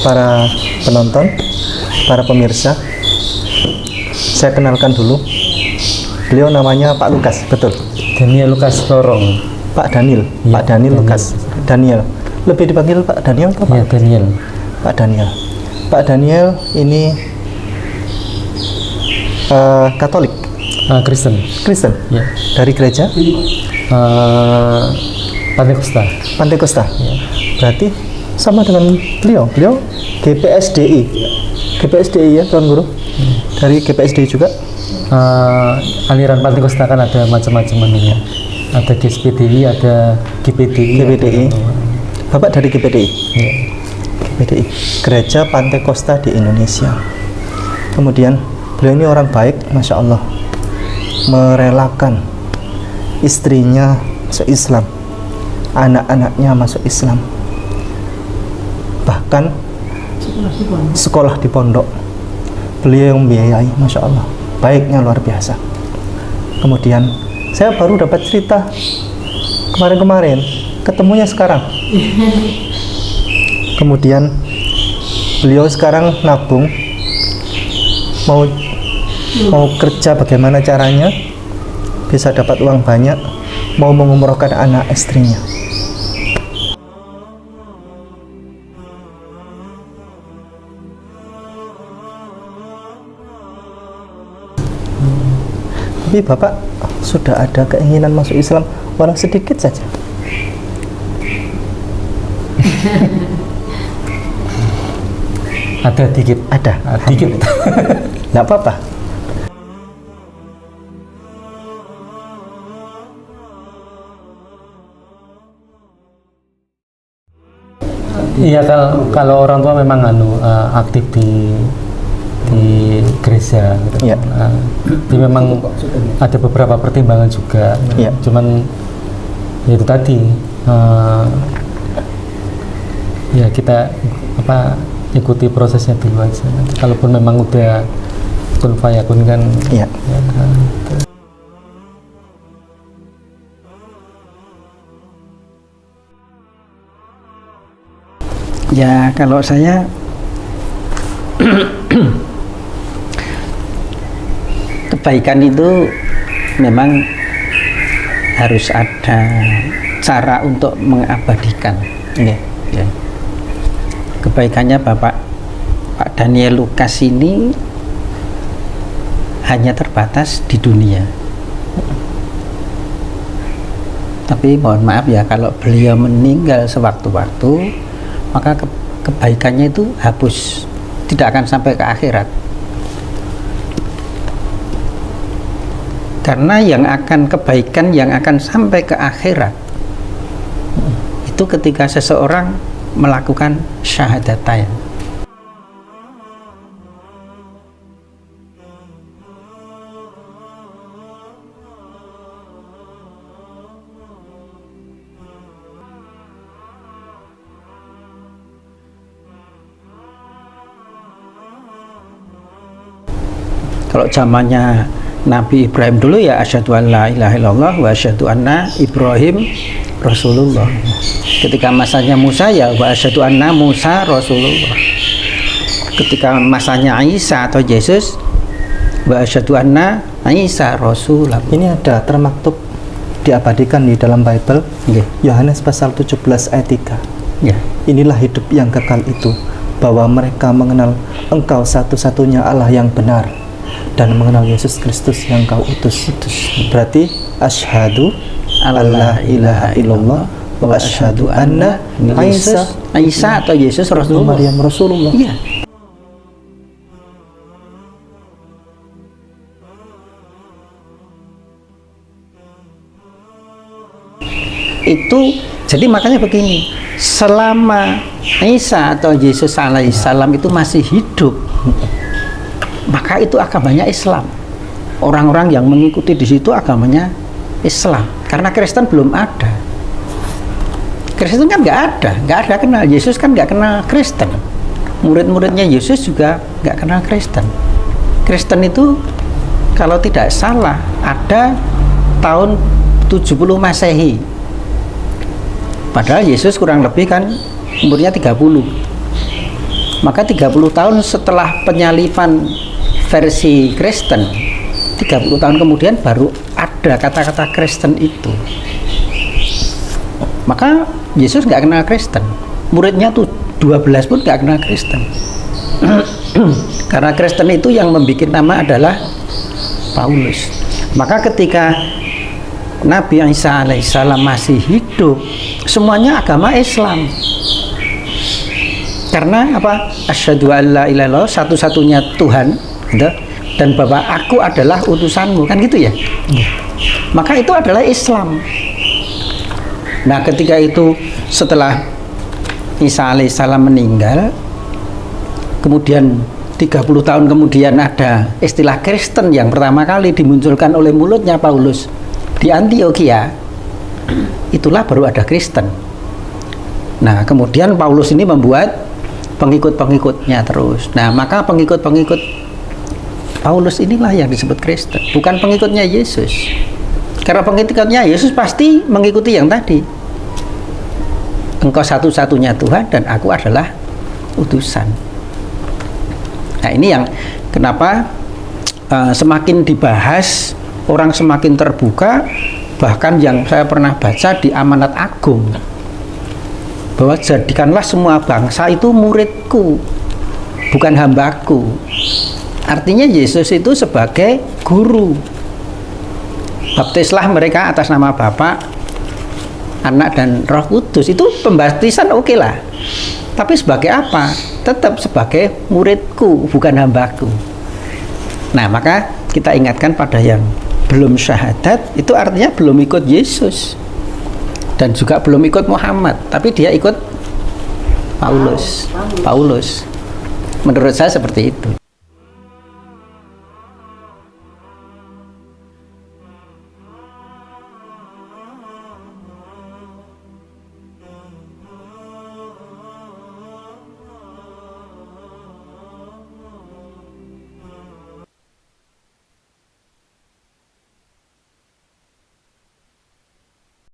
Para penonton, para pemirsa, saya kenalkan dulu. Beliau namanya Pak Lukas, betul? Daniel Lukas Lorong. Pak Daniel, ya, Pak Daniel Lukas. Daniel. Lebih dipanggil Pak Daniel atau Pak? Ya, Daniel. Pak Daniel. Pak Daniel ini Katolik. Kristen. Kristen. Ya. Dari gereja? Pantekosta. Pantekosta. Ya. Berarti sama dengan beliau. Beliau GPSDI. GPSDI ya, Tuan Guru? Dari GPSDI juga? Aliran Pantekosta kan ada macam-macam anunya. Ada GSPDI, ada GPDI. GPDI. Bapak dari GPDI? Ya. GPDI. Gereja Pantekosta di Indonesia. Kemudian beliau ini orang baik, Masya Allah. Merelakan istrinya masuk Islam, anak-anaknya masuk Islam, bahkan sekolah di pondok beliau yang membiayai. Masya Allah, baiknya luar biasa. Kemudian saya baru dapat cerita kemarin-kemarin, ketemunya sekarang. Kemudian beliau sekarang nabung, mau kerja, bagaimana caranya bisa dapat uang banyak, mau mengumrohkan anak istrinya. Tapi Bapak sudah ada keinginan masuk Islam walau sedikit saja? Ada dikit. Ada Dikit. Nggak apa-apa. Iya, kalau orang tua memang aktif di gereja gitu. Ya. Jadi memang ada beberapa pertimbangan juga. Ya. Cuman ya itu tadi ya kita ikuti prosesnya dulu aja. Kalaupun memang udah kun fayakun kan. Ya. Ya, ya kalau saya kebaikan itu memang harus ada cara untuk mengabadikan. Ya. Ya. Kebaikannya Pak Daniel Lukas ini hanya terbatas di dunia. Tapi mohon maaf ya, kalau beliau meninggal sewaktu-waktu, maka kebaikannya itu hapus, tidak akan sampai ke akhirat. Karena kebaikan yang akan sampai ke akhirat itu ketika seseorang melakukan syahadatain. Kalau zamannya Nabi Ibrahim dulu ya asyhadu an la ilaha illallah wa asyhadu anna Ibrahim Rasulullah. Ketika masanya Musa ya wa asyhadu anna Musa Rasulullah. Ketika masanya Isa atau Yesus wa asyhadu anna Isa Rasulullah. Ini ada termaktub, diabadikan di dalam Bible. Yohanes pasal 17 ayat 3. Ya. Inilah hidup yang kekal itu, bahwa mereka mengenal Engkau satu-satunya Allah yang benar, dan mengenal Yesus Kristus yang Kau utus. Berarti asyhadu alla ilaha illallah wa asyhadu anna Isa atau Yesus Rasulullah. Maryam Rasulullah. Iya. itu. Jadi makanya begini, selama Isa atau Yesus alaihissalam itu masih hidup, maka itu agamanya Islam. Orang-orang yang mengikuti di situ agamanya Islam, karena Kristen belum ada. Kristen kan nggak ada kenal. Yesus kan nggak kenal Kristen. Murid-muridnya Yesus juga nggak kenal Kristen. Kristen itu kalau tidak salah ada tahun 70 Masehi. Padahal Yesus kurang lebih kan umurnya 30. Maka 30 tahun setelah penyalipan versi Kristen, 30 tahun kemudian baru ada kata-kata Kristen itu. Maka Yesus nggak kenal Kristen. Muridnya tuh 12 pun nggak kenal Kristen. Karena Kristen itu yang membuat nama adalah Paulus. Maka ketika Nabi Isa alaihissalam masih hidup, semuanya agama Islam. Karena apa? Asyhadu alla ilaha illallah, satu-satunya Tuhan, gitu, dan bahwa aku adalah utusanmu, kan gitu ya. Maka itu adalah Islam. Nah, ketika itu setelah Isa alaihissalam meninggal, kemudian 30 tahun kemudian ada istilah Kristen yang pertama kali dimunculkan oleh mulutnya Paulus di Antiokhia, itulah baru ada Kristen. Nah, kemudian Paulus ini membuat pengikut-pengikutnya terus. Nah, maka pengikut-pengikut Paulus inilah yang disebut Kristen, bukan pengikutnya Yesus. Karena pengikutnya Yesus pasti mengikuti yang tadi. Engkau satu-satunya Tuhan dan aku adalah utusan. Nah, ini yang kenapa semakin dibahas, orang semakin terbuka. Bahkan yang saya pernah baca di Amanat Agung, bahwa jadikanlah semua bangsa itu muridku, bukan hambaku. Artinya Yesus itu sebagai guru. Baptislah mereka atas nama Bapa, Anak dan Roh Kudus. Itu pembaptisan oke lah. Tapi sebagai apa? Tetap sebagai muridku, bukan hambaku. Nah, maka kita ingatkan pada yang belum syahadat, itu artinya belum ikut Yesus dan juga belum ikut Muhammad, tapi dia ikut Paulus. Menurut saya seperti itu.